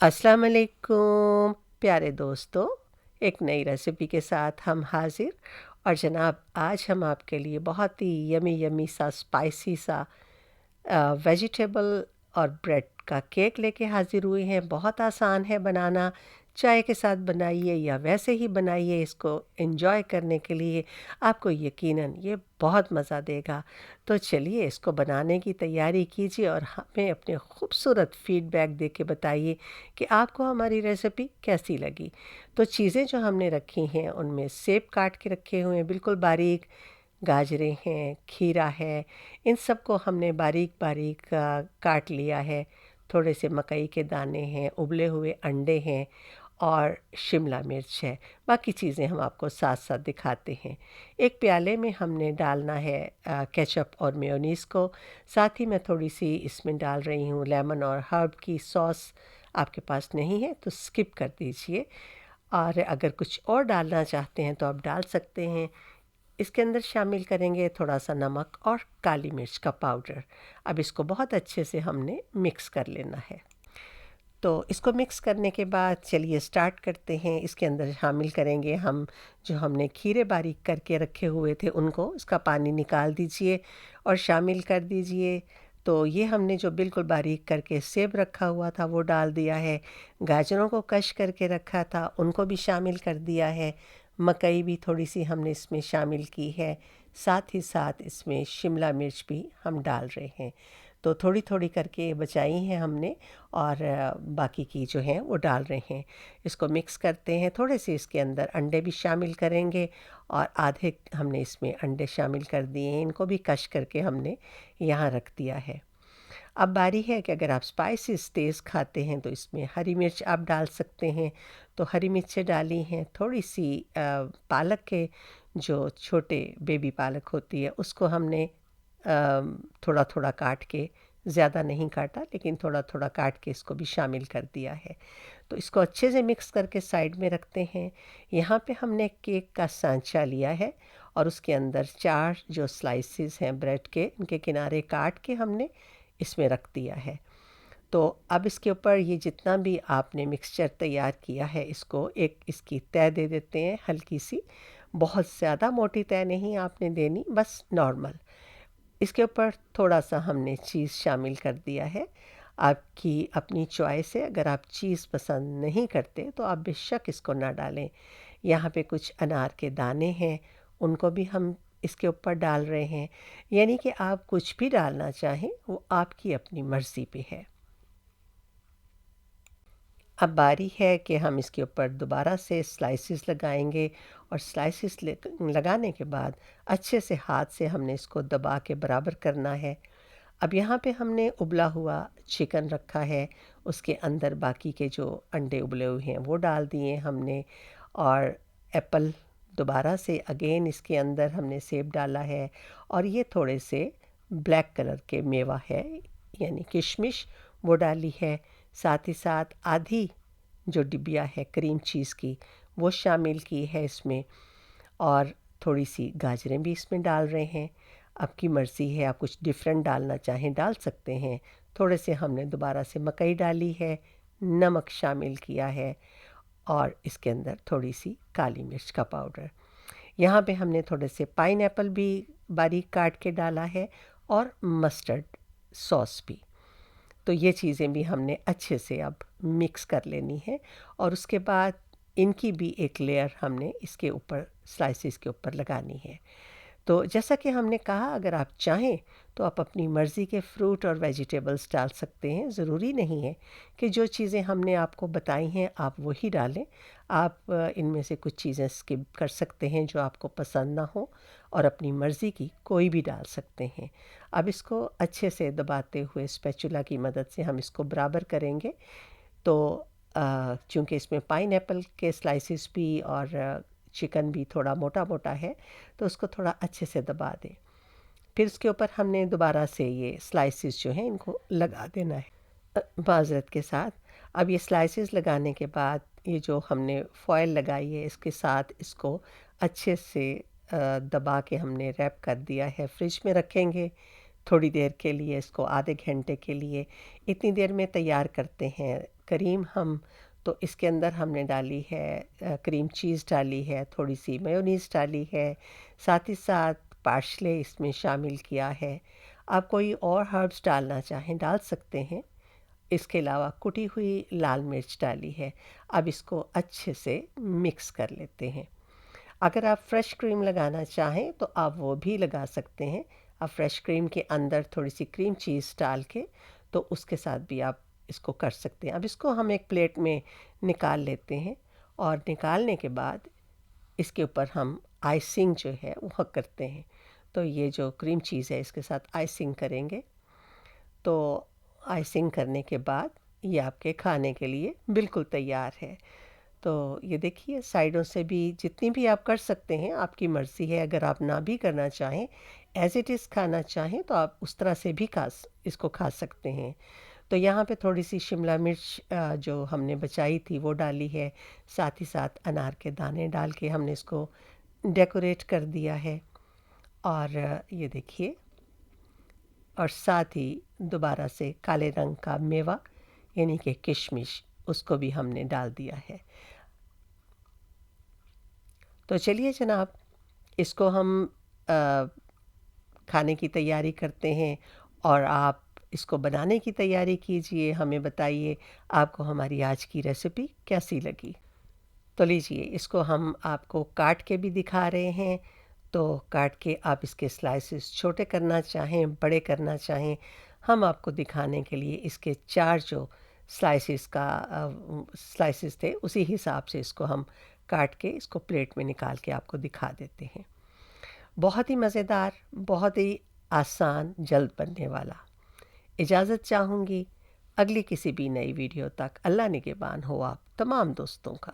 अस्सलाम वालेकुम प्यारे दोस्तों। एक नई रेसिपी के साथ हम हाज़िर। और जनाब, आज हम आपके लिए बहुत ही यमी यमी सा स्पाइसी सा वेजिटेबल और ब्रेड का केक लेके हाज़िर हुए हैं। बहुत आसान है बनाना। चाय के साथ बनाइए या वैसे ही बनाइए, इसको एंजॉय करने के लिए आपको यकीनन ये बहुत मज़ा देगा। तो चलिए इसको बनाने की तैयारी कीजिए और हमें अपने खूबसूरत फीडबैक दे के बताइए कि आपको हमारी रेसिपी कैसी लगी। तो चीज़ें जो हमने रखी हैं उनमें सेब काट के रखे हुए हैं बिल्कुल बारीक, गाजरें हैं, खीरा है, इन सब को हमने बारीक-बारीक काट लिया है। थोड़े से मकई के दाने हैं, उबले हुए अंडे हैं और शिमला मिर्च है। बाकी चीज़ें हम आपको साथ-साथ दिखाते हैं। एक प्याले में हमने डालना है केचअप और मेयोनीज़ को। साथ ही मैं थोड़ी-सी इसमें डाल रही हूँ लेमन और हर्ब की सॉस। आपके पास नहीं है तो स्किप कर दीजिए, और अगर कुछ और डालना चाहते हैं तो आप डाल सकते हैं। इसके अंदर शामिल करेंगे थोड़ा-सा नमक और काली मिर्च का पाउडर। अब इसको बहुत अच्छे से हमने मिक्स कर लेना है। तो इसको मिक्स करने के बाद चलिए स्टार्ट करते हैं। इसके अंदर शामिल करेंगे हम जो हमने खीरे बारीक करके रखे हुए थे उनको, इसका पानी निकाल दीजिए और शामिल कर दीजिए। तो ये हमने जो बिल्कुल बारीक करके सेब रखा हुआ था वो डाल दिया है। गाजरों को कश करके रखा था उनको भी शामिल कर दिया है। मकई भी थोड़ी-सी हमने इसमें शामिल की है। साथ ही साथ इसमें शिमला मिर्च भी हम डाल रहे हैं। तो थोड़ी-थोड़ी करके बचाई हैं हमने और बाकी की जो हैं वो डाल रहे हैं। इसको मिक्स करते हैं, थोड़े से इसके अंदर अंडे भी शामिल करेंगे और आधे हमने इसमें अंडे शामिल कर दिए हैं, इनको भी कश करके हमने यहाँ रख दिया है। अब बारी है कि अगर आप स्पाइसेस तेज़ खाते हैं तो इसमें हरी मिर्च आप डाल सकते हैं। तो हरी मिर्चें डाली हैं, थोड़ी-सी पालक के जो छोटे बेबी पालक होती है उसको हमने थोड़ा-थोड़ा काट के, ज़्यादा नहीं काटा लेकिन थोड़ा-थोड़ा काट के इसको भी शामिल कर दिया है। तो इसको अच्छे से मिक्स करके साइड में रखते हैं। यहाँ पे हमने केक का सांचा लिया है और उसके अंदर 4 जो स्लाइसेस हैं ब्रेड के, उनके किनारे काट के हमने इसमें रख दिया है। तो अब इसके ऊपर ये जितना भी आपने मिक्सचर तैयार किया है इसको एक इसकी तह दे देते हैं हल्की-सी। बहुत ज़्यादा मोटी तह नहीं आपने देनी, बस नॉर्मल। इसके ऊपर थोड़ा-सा हमने चीज़ शामिल कर दिया है। आपकी अपनी चॉइस है, अगर आप चीज़ पसंद नहीं करते तो आप बेशक इसको ना डालें। यहाँ पे कुछ अनार के दाने हैं, उनको भी हम इसके ऊपर डाल रहे हैं। यानी कि आप कुछ भी डालना चाहें वो आपकी अपनी मर्ज़ी पे है। अब बारी है कि हम इसके ऊपर दोबारा से स्लाइसेस लगाएँगे और स्लाइसेस लगाने के बाद अच्छे से हाथ से हमने इसको दबा के बराबर करना है। अब यहाँ पे हमने उबला हुआ चिकन रखा है, उसके अंदर बाकी के जो अंडे उबले हुए हैं वो डाल दिए हमने, और एप्पल दोबारा से अगेन इसके अंदर हमने सेब डाला है, और ये थोड़े से ब्लैक कलर के मेवा है यानी किशमिश, वो डाली है। साथ ही साथ आधी जो डिबिया है क्रीम चीज़ की वो शामिल की है इसमें, और थोड़ी-सी गाजरें भी इसमें डाल रहे हैं। आपकी मर्ज़ी है, आप कुछ डिफ़रेंट डालना चाहें डाल सकते हैं। थोड़े से हमने दोबारा से मकई डाली है, नमक शामिल किया है और इसके अंदर थोड़ी-सी काली मिर्च का पाउडर। यहाँ पे हमने थोड़े से पाइनएप्पल भी बारीक काट के डाला है और मस्टर्ड सॉस भी। तो ये चीज़ें भी हमने अच्छे से अब मिक्स कर लेनी है और उसके बाद इनकी भी एक लेयर हमने इसके ऊपर स्लाइसेस के ऊपर लगानी है। तो जैसा कि हमने कहा, अगर आप चाहें तो आप अपनी मर्ज़ी के फ्रूट और वेजिटेबल्स डाल सकते हैं। ज़रूरी नहीं है कि जो चीज़ें हमने आपको बताई हैं आप वही डालें। आप इनमें से कुछ चीज़ें स्किप कर सकते हैं जो आपको पसंद ना हो, और अपनी मर्ज़ी की कोई भी डाल सकते हैं। अब इसको अच्छे से दबाते हुए स्पैचुला की मदद से हम इसको बराबर करेंगे। तो चूँकि इसमें पाइनएप्पल के स्लाइसेस भी और चिकन भी थोड़ा मोटा-मोटा है, तो उसको थोड़ा अच्छे से दबा दें। फिर उसके ऊपर हमने दोबारा से ये स्लाइसेस जो हैं इनको लगा देना है माज़रत के साथ। अब ये स्लाइसेस लगाने के बाद ये जो हमने फ़ॉइल लगाई है इसके साथ इसको अच्छे से दबा के हमने रैप कर दिया है, फ्रिज में रखेंगे थोड़ी देर के लिए, इसको आधे घंटे के लिए इतनी देर में तैयार करते हैं। करीम हम तो इसके अंदर हमने डाली है, क्रीम चीज़ डाली है, थोड़ी सी मेयोनीज़ डाली है, साथ ही साथ पार्सले इसमें शामिल किया है। आप कोई और हर्ब्स डालना चाहें डाल सकते हैं। इसके अलावा कुटी हुई लाल मिर्च डाली है। अब इसको अच्छे से मिक्स कर लेते हैं। अगर आप फ्रेश क्रीम लगाना चाहें तो आप वो भी लगा सकते हैं। आप फ्रेश क्रीम के अंदर थोड़ी सी क्रीम चीज़ डाल के तो उसके साथ भी आप इसको कर सकते हैं। अब इसको हम एक प्लेट में निकाल लेते हैं और निकालने के बाद इसके ऊपर हम आइसिंग जो है वो करते हैं। तो ये जो क्रीम चीज़ है इसके साथ आइसिंग करेंगे। तो आइसिंग करने के बाद ये आपके खाने के लिए बिल्कुल तैयार है। तो ये देखिए, साइडों से भी जितनी भी आप कर सकते हैं, आपकी मर्ज़ी है। अगर आप ना भी करना चाहें, एज़ इट इज़ खाना चाहें तो आप उस तरह से भी इसको खा सकते हैं। तो यहाँ पे थोड़ी सी शिमला मिर्च जो हमने बचाई थी वो डाली है। साथ ही साथ अनार के दाने डाल के हमने इसको डेकोरेट कर दिया है। और ये देखिए, और साथ ही दोबारा से काले रंग का मेवा यानी कि किशमिश, उसको भी हमने डाल दिया है। तो चलिए जनाब, इसको हम खाने की तैयारी करते हैं और आप इसको बनाने की तैयारी कीजिए। हमें बताइए आपको हमारी आज की रेसिपी कैसी लगी। तो लीजिए, इसको हम आपको काट के भी दिखा रहे हैं। तो काट के आप इसके स्लाइसेस छोटे करना चाहें, बड़े करना चाहें, हम आपको दिखाने के लिए इसके 4 जो स्लाइसेस थे उसी हिसाब से इसको हम काट के इसको प्लेट में निकाल के आपको दिखा देते हैं। बहुत ही मज़ेदार, बहुत ही आसान, जल्द बनने वाला। इजाज़त चाहूँगी अगली किसी भी नई वीडियो तक। अल्लाह निगहबान हो आप तमाम दोस्तों का।